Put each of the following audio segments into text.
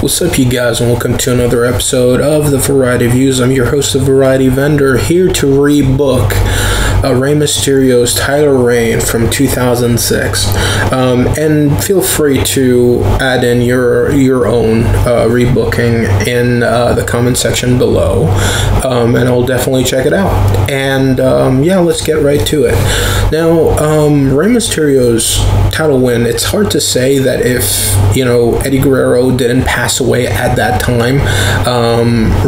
What's up, you guys, and welcome to another episode of the Variety Views. I'm your host, the Variety Vendor, here to rebook Rey Mysterio's title reign from 2006. And feel free to add in your own rebooking in the comment section below, and I'll definitely check it out. And yeah, let's get right to it. Now, Rey Mysterio's title win, it's hard to say that if, Eddie Guerrero didn't pass away at that time,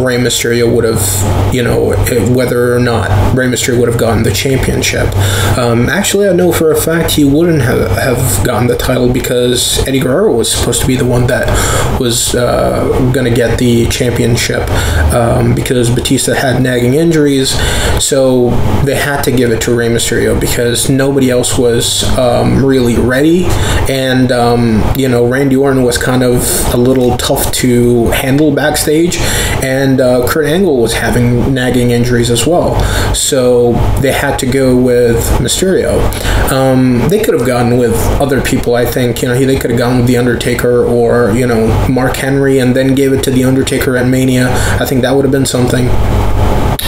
Rey Mysterio would have, whether or not Rey Mysterio would have gotten the championship. Actually, I know for a fact he wouldn't have gotten the title, because Eddie Guerrero was supposed to be the one that was going to get the championship, because Batista had nagging injuries, so they had to give it to Rey Mysterio because nobody else was really ready, and Randy Orton was kind of a little tough to handle backstage, and Kurt Angle was having nagging injuries as well, so they had to go with Mysterio. They could have gone with other people. I think they could have gone with The Undertaker or Mark Henry and then gave it to The Undertaker at Mania. I think that would have been something.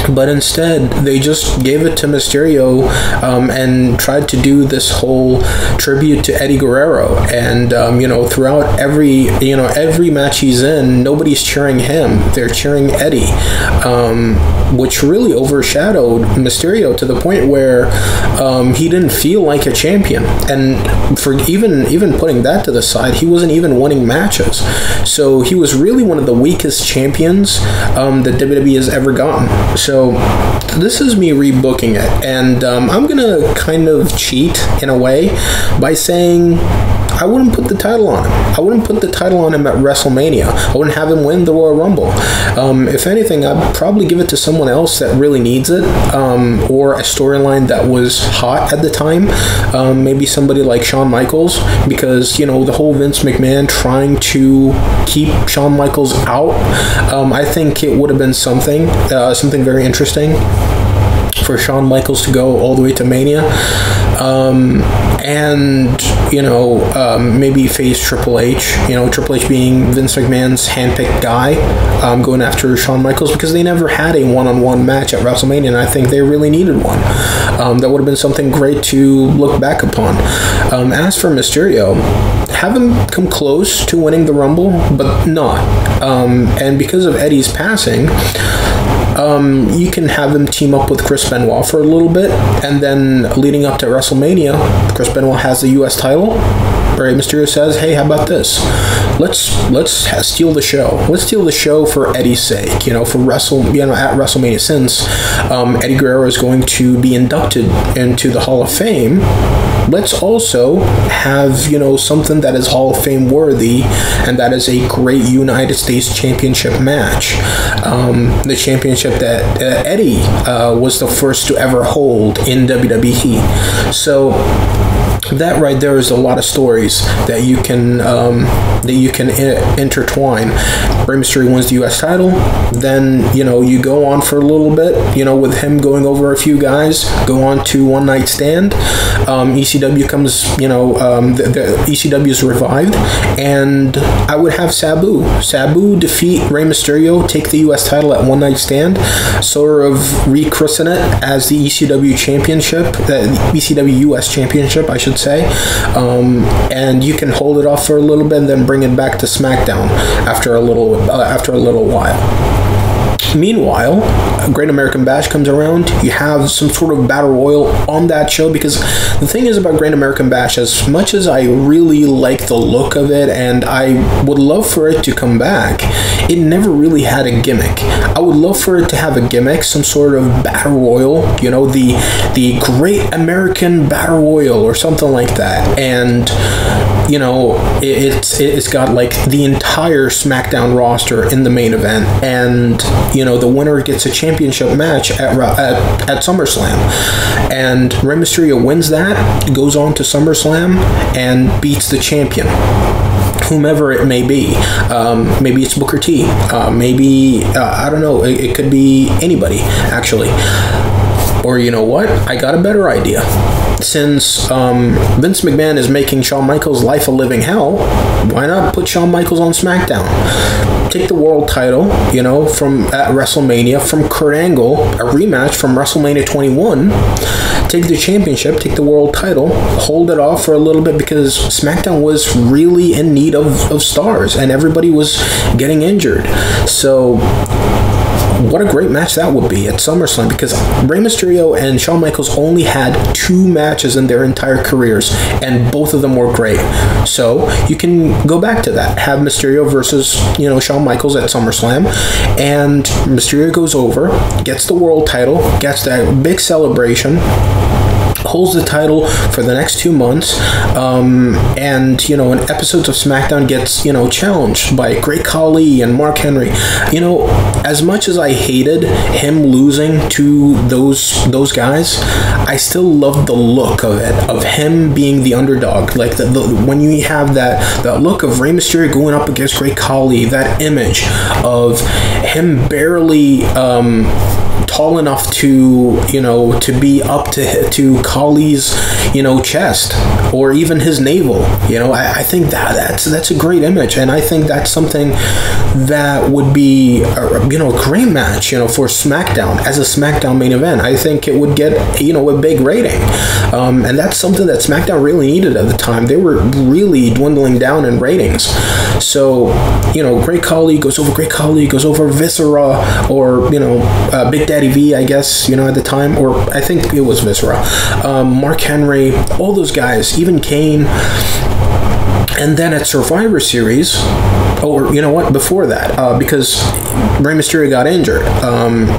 But instead, they just gave it to Mysterio, and tried to do this whole tribute to Eddie Guerrero. And throughout every match he's in, nobody's cheering him; they're cheering Eddie, which really overshadowed Mysterio to the point where he didn't feel like a champion. And for even putting that to the side, he wasn't even winning matches. So he was really one of the weakest champions that WWE has ever gotten. So this is me rebooking it, and I'm gonna kind of cheat in a way by saying I wouldn't put the title on him. I wouldn't put the title on him at WrestleMania. I wouldn't have him win the Royal Rumble. If anything, I'd probably give it to someone else that really needs it, or a storyline that was hot at the time. Maybe somebody like Shawn Michaels, because, the whole Vince McMahon trying to keep Shawn Michaels out. I think it would have been something very interesting for Shawn Michaels to go all the way to Mania, and maybe face Triple H. Triple H being Vince McMahon's handpicked guy, going after Shawn Michaels, because they never had a one-on-one match at WrestleMania, and I think they really needed one. That would have been something great to look back upon. As for Mysterio, have him come close to winning the Rumble, but not. And because of Eddie's passing, you can have him team up with Chris Benoit for a little bit, and then leading up to WrestleMania, Chris Benoit has the U.S. title. Rey Mysterio says, "Hey, how about this? Let's steal the show. Let's steal the show for Eddie's sake. At WrestleMania, since Eddie Guerrero is going to be inducted into the Hall of Fame. Let's also have something that is Hall of Fame worthy, and that is a great United States Championship match, the championship that Eddie was the first to ever hold in WWE." So that right there is a lot of stories that you can intertwine. Rey Mysterio wins the U.S. title, then you go on for a little bit, with him going over a few guys, go on to One Night Stand. ECW comes, the ECW is revived, and I would have Sabu defeat Rey Mysterio, take the U.S. title at One Night Stand, sort of rechristen it as the ECW Championship, the ECW U.S. Championship, I should say, and you can hold it off for a little bit and then bring it back to SmackDown after a little while. Meanwhile, Great American Bash comes around. You have some sort of battle royal on that show, because the thing is about Great American Bash, as much as I really like the look of it and I would love for it to come back, it never really had a gimmick. I would love for it to have a gimmick, some sort of battle royal, the Great American Battle Royal or something like that, and it's got like the entire SmackDown roster in the main event, and the winner gets a championship match at SummerSlam, and Rey Mysterio wins that, goes on to SummerSlam and beats the champion, whomever it may be. Maybe it's Booker T, maybe I don't know, it could be anybody, actually. Or you know what, I got a better idea. since Vince McMahon is making Shawn Michaels' life a living hell, why not put Shawn Michaels on SmackDown? Take the world title, from at WrestleMania from Kurt Angle, a rematch from WrestleMania 21. Take the championship, take the world title, hold it off for a little bit because SmackDown was really in need of stars and everybody was getting injured. So what a great match that would be at SummerSlam, because Rey Mysterio and Shawn Michaels only had 2 matches in their entire careers, and both of them were great. So you can go back to that. Have Mysterio versus, Shawn Michaels at SummerSlam, and Mysterio goes over, gets the world title, gets that big celebration, holds the title for the next 2 months, and in episodes of SmackDown gets challenged by Great Khali and Mark Henry. As much as I hated him losing to those guys, I still loved the look of it, of him being the underdog. Like when you have that look of Rey Mysterio going up against Great Khali, that image of him barely tall enough to be up to Khali's chest or even his navel. I think that's a great image, and I think that's something that would be a great match for SmackDown as a SmackDown main event. I think it would get a big rating, and that's something that SmackDown really needed at the time. They were really dwindling down in ratings. So Great Khali goes over Viscera, or Big Daddy V, I guess, at the time, or I think it was Viscera, Mark Henry, all those guys, even Kane. And then at Survivor Series, before that, because Rey Mysterio got injured,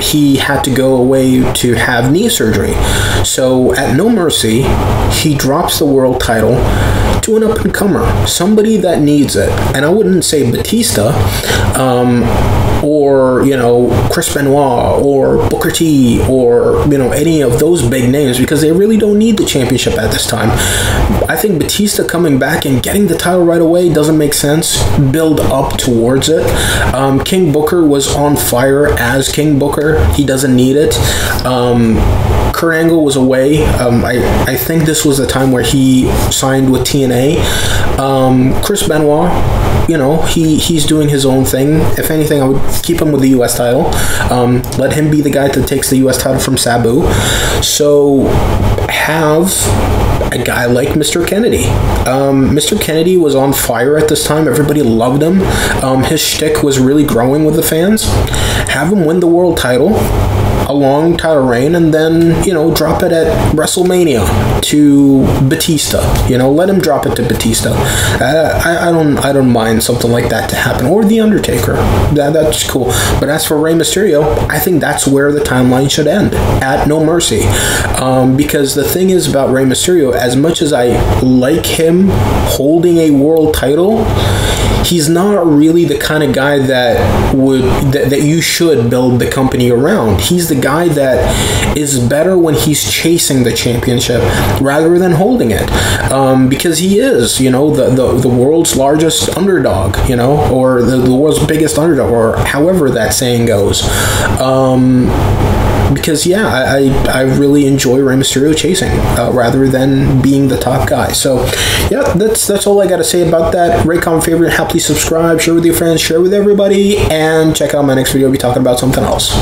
he had to go away to have knee surgery. So at No Mercy, he drops the world title to an up-and-comer, somebody that needs it. And I wouldn't say Batista, or Chris Benoit or Booker T, or any of those big names, because they really don't need the championship at this time. I think Batista coming back and getting the title right away doesn't make sense. Build up towards it. King Booker was on fire as King Booker. He doesn't need it. Kurt Angle was away. I think this was the time where he signed with TNA. Chris Benoit, he's doing his own thing. If anything, I would keep him with the U.S. title. Let him be the guy that takes the U.S. title from Sabu. So have a guy like Mr. Kennedy. Mr. Kennedy was on fire at this time. Everybody loved him. His shtick was really growing with the fans. Have him win the world title, a long title reign, and then drop it at WrestleMania to Batista. Let him drop it to Batista. I don't mind something like that to happen, or The Undertaker. That's cool. But as for Rey Mysterio, I think that's where the timeline should end, at No Mercy, because the thing is about Rey Mysterio, as much as I like him holding a world title, he's not really the kind of guy that you should build the company around. He's the guy that is better when he's chasing the championship rather than holding it, because he is, the world's largest underdog, or the world's biggest underdog, or however that saying goes. Because I really enjoy Rey Mysterio chasing rather than being the top guy. So yeah, that's all I got to say about that. Rate, comment, favorite, please subscribe, share with your friends, share with everybody, and check out my next video. I'll be talking about something else.